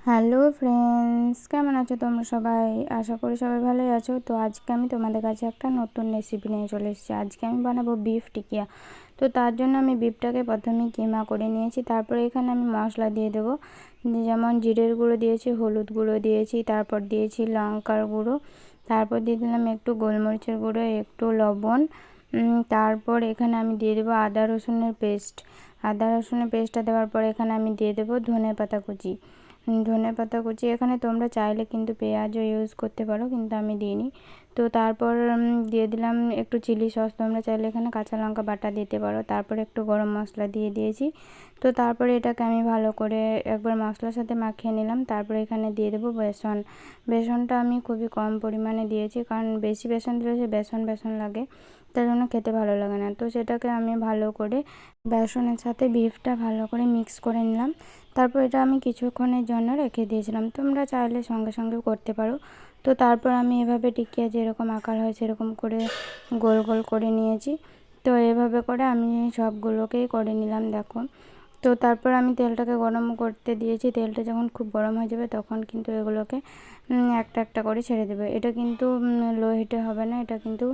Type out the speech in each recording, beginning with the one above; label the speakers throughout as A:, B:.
A: Hello friends, কেমন আছো তোমরা সবাই? আশা করি সবাই ভালোই আছো। তো আজকে আমি তোমাদের কাছে একটা নতুন রেসিপি নিয়ে চলে এসেছি। আজকে আমি বানাবো বিফ টিকিয়া। তো তার জন্য আমি বিফটাকে প্রথমে কিমা করে নিয়েছি। তারপরে এখানে আমি মশলা দিয়ে দেবো, যেমন জিরের গুঁড়ো দিয়েছি, হলুদ গুঁড়ো দিয়েছি, তারপর দিয়েছি লঙ্কার গুঁড়ো, তারপর দিয়ে দিলাম একটু গোলমরিচের গুঁড়ো, একটু লবণ। তারপর এখানে আমি দিয়ে দেবো আদা রসুনের পেস্ট। আদা রসুনের পেস্টটা দেওয়ার পর এখানে আমি দিয়ে দেবো ধনেপাতা কুচি। ধনেপাতা কুচি এখানে তোমরা চাইলে কিন্তু পেঁয়াজও ইউজ করতে পারো, কিন্তু আমি দিইনি। তো তারপর দিয়ে দিলাম একটু চিলি সস। তোমরা চাইলে এখানে কাঁচা লঙ্কা বাটা দিতে পারো। তারপর একটু গরম মশলা দিয়ে দিয়েছি। তো তারপরে এটাকে আমি ভালো করে একবার মশলার সাথে মাখিয়ে নিলাম। তারপরে এখানে দিয়ে দেবো বেসন। বেসনটা আমি খুবই কম পরিমাণে দিয়েছি, কারণ বেশি বেসন দিলে সে বেসন বেসন লাগে, তার জন্য খেতে ভালো লাগে না। তো সেটাকে আমি ভালো করে বেসনের সাথে বিফটা ভালো করে মিক্স করে নিলাম। তারপর এটা আমি কিছুক্ষণের জন্য রেখে দিয়েছিলাম। তোমরা চাইলে সঙ্গে সঙ্গেও করতে পারো। তো তারপর আমি এভাবে টিকিয়া যেরকম আকার হয় সেরকম করে গোল গোল করে নিয়েছি। তো এভাবে করে আমি সবগুলোকেই করে নিলাম, দেখো। তো তারপর আমি তেলটাকে গরম করতে দিয়েছি। তেলটা যখন খুব গরম হয়ে যাবে তখন কিন্তু এগুলোকে একটা একটা করে ছেড়ে দেবে। এটা কিন্তু লো হিটে হবে না, এটা কিন্তু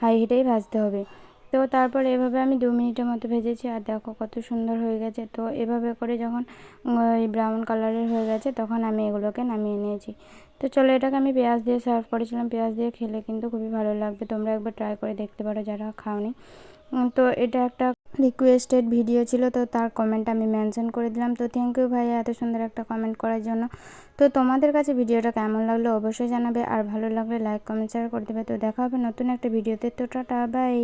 A: হাই হিটেই ভাজতে হবে। তো তারপর এভাবে আমি 2 মিনিটের মতো ভেজেছি, আর দেখো কত সুন্দর হয়ে গেছে। তো এভাবে করে যখন ওই ব্রাউন কালারের হয়ে গেছে তখন আমি এগুলোকে নামিয়ে নিয়েছি। তো চলো, এটাকে আমি পেঁয়াজ দিয়ে সার্ভ করেছিলাম। পেঁয়াজ দিয়ে খেলে কিন্তু খুবই ভালো লাগবে, তোমরা একবার ট্রাই করে দেখতে পারো যারা খাওনি। তো এটা একটা রিকোয়েস্টেড ভিডিও ছিল, তো তার কমেন্ট আমি মেনশন করে দিলাম। তো থ্যাংক ইউ ভাইয়া এত সুন্দর একটা কমেন্ট করার জন্য। তো তোমাদের কাছে ভিডিওটা কেমন লাগলো অবশ্যই জানাবে, আর ভালো লাগলে লাইক কমেন্ট শেয়ার করে দেবে। তো দেখা হবে নতুন একটা ভিডিওতে। তো টাটা, বাই।